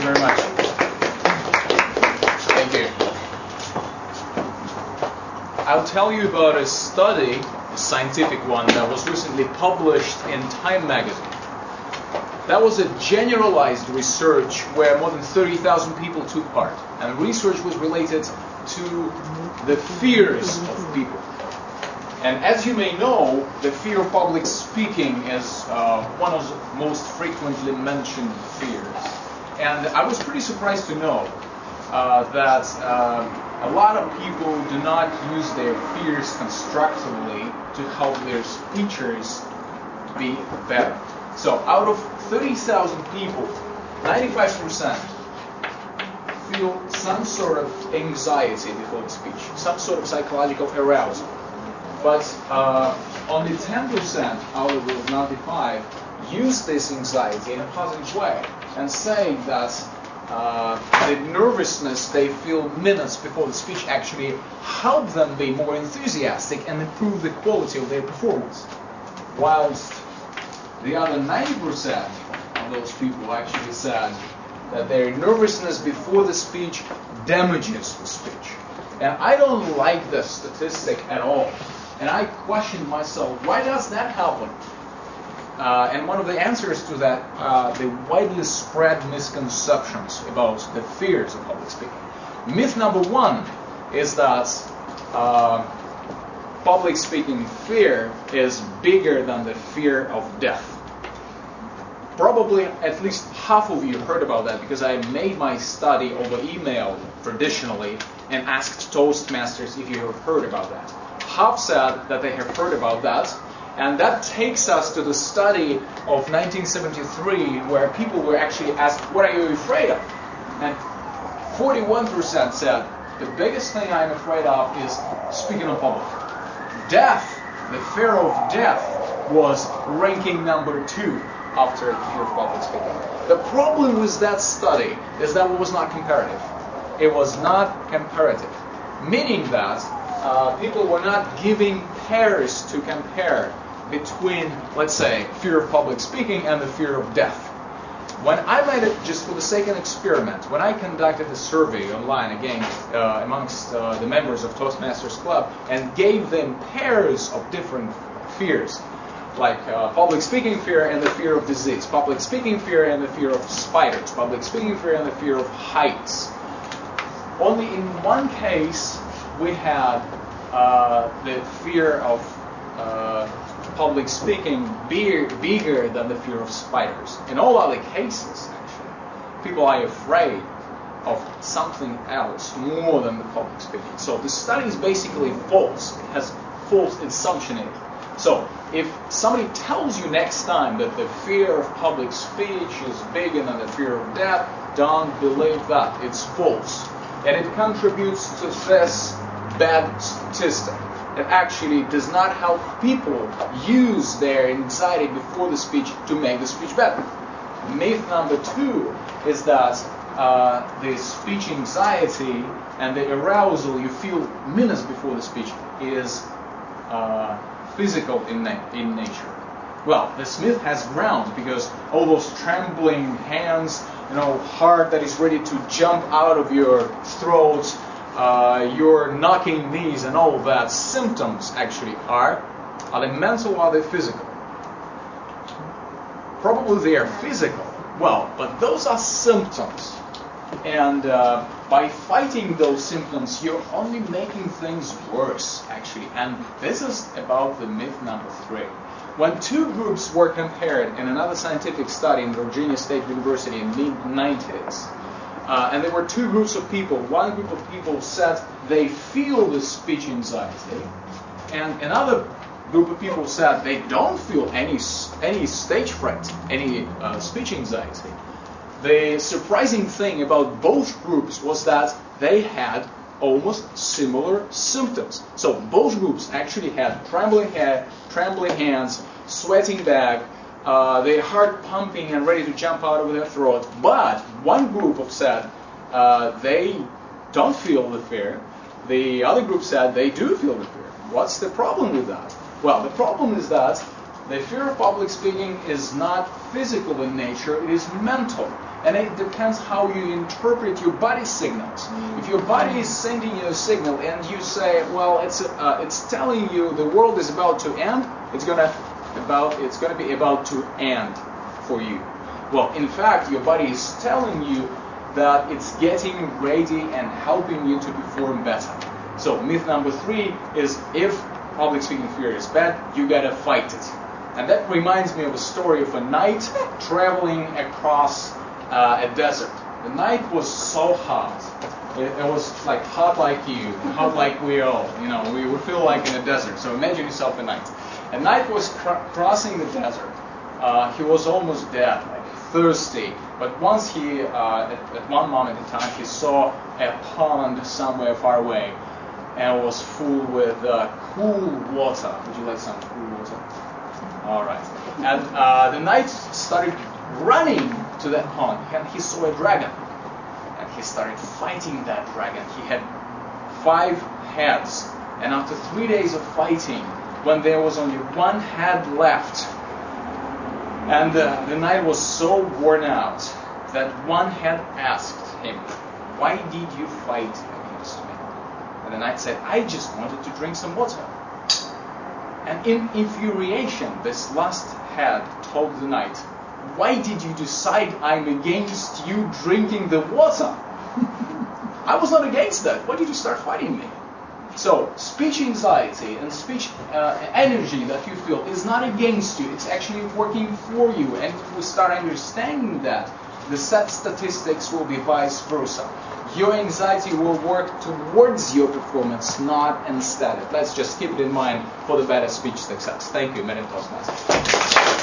you very much. Thank you. I'll tell you about a study, a scientific one, that was recently published in Time magazine. That was a generalized research where more than 30,000 people took part. And the research was related to the fears of people. And as you may know, the fear of public speaking is one of the most frequently mentioned fears. And I was pretty surprised to know that a lot of people do not use their fears constructively to help their speechers be better. So out of 30,000 people, 95% feel some sort of anxiety before the speech, some sort of psychological arousal. But only 10% out of those 95 use this anxiety in a positive way and say that the nervousness they feel minutes before the speech actually help them be more enthusiastic and improve the quality of their performance. Whilst the other 90% of those people actually said that their nervousness before the speech damages the speech. And I don't like this statistic at all. And I questioned myself, why does that happen? And one of the answers to that are the widely spread misconceptions about the fears of public speaking. Myth number one is that public speaking fear is bigger than the fear of death. Probably at least half of you heard about that because I made my study over email traditionally and asked Toastmasters if you have heard about that. Half said that they have heard about that, and that takes us to the study of 1973 where people were actually asked, what are you afraid of? And 41% said, the biggest thing I'm afraid of is speaking in public. Death, the fear of death, was ranking number 2 after the fear of public speaking. The problem with that study is that it was not comparative. It was not comparative, meaning that people were not giving pairs to compare between, let's say, fear of public speaking and the fear of death. When I made it, just for the sake of an experiment, when I conducted a survey online again amongst the members of Toastmasters Club and gave them pairs of different fears, like public speaking fear and the fear of disease, public speaking fear and the fear of spiders, public speaking fear and the fear of heights. Only in one case we had the fear of public speaking bigger than the fear of spiders. In all other cases, actually, people are afraid of something else more than the public speaking. So the study is basically false. It has false assumption in it. So if somebody tells you next time that the fear of public speech is bigger than the fear of death, don't believe that. It's false. And it contributes to this bad statistic. It actually does not help people use their anxiety before the speech to make the speech better. Myth number 2 is that the speech anxiety and the arousal you feel minutes before the speech is physical in nature. Well, this myth has grounds because all those trembling hands, heart that is ready to jump out of your throat, your knocking knees and all that symptoms actually are they mental or are they physical? Probably they are physical. Well, but those are symptoms. And by fighting those symptoms, you're only making things worse, actually. And this is about the myth number 3. When 2 groups were compared in another scientific study in Virginia State University in the mid-90s, and there were 2 groups of people. One group of people said they feel the speech anxiety, and another group of people said they don't feel any stage fright, any speech anxiety. The surprising thing about both groups was that they had almost similar symptoms. So both groups actually had trembling hands, sweating back, their heart pumping and ready to jump out of their throat. But one group said they don't feel the fear. The other group said they do feel the fear. What's the problem with that? Well, the problem is that the fear of public speaking is not physical in nature, it is mental. And it depends how you interpret your body signals. If your body is sending you a signal and you say, well, it's telling you the world is about to end, it's gonna be about to end for you. Well, in fact, your body is telling you that it's getting ready and helping you to perform better. So myth number 3 is, if public speaking fear is bad, you gotta fight it. And that reminds me of a story of a knight traveling across a desert. The night was so hot. It was like hot like you, hot like we all. You know, we would feel like in a desert. So imagine yourself a knight. A knight was crossing the desert. He was almost dead, like thirsty. But once he, at one moment in time, he saw a pond somewhere far away, and it was full with cool water. Would you like some cool water? All right. And the knight started running to that pond, and he saw a dragon. And he started fighting that dragon. He had 5 heads. And after 3 days of fighting, when there was only 1 head left, and the knight was so worn out that one head asked him, "Why did you fight against me?" And the knight said, "I just wanted to drink some water." And in infuriation, this last head told the knight, "Why did you decide I'm against you drinking the water? I was not against that. Why did you start fighting me?" So, speech anxiety and speech energy that you feel is not against you. It's actually working for you. And if we start understanding that, the set statistics will be vice versa. Your anxiety will work towards your performance, not instead. Let's just keep it in mind for the better speech success. Thank you, many Toastmasters.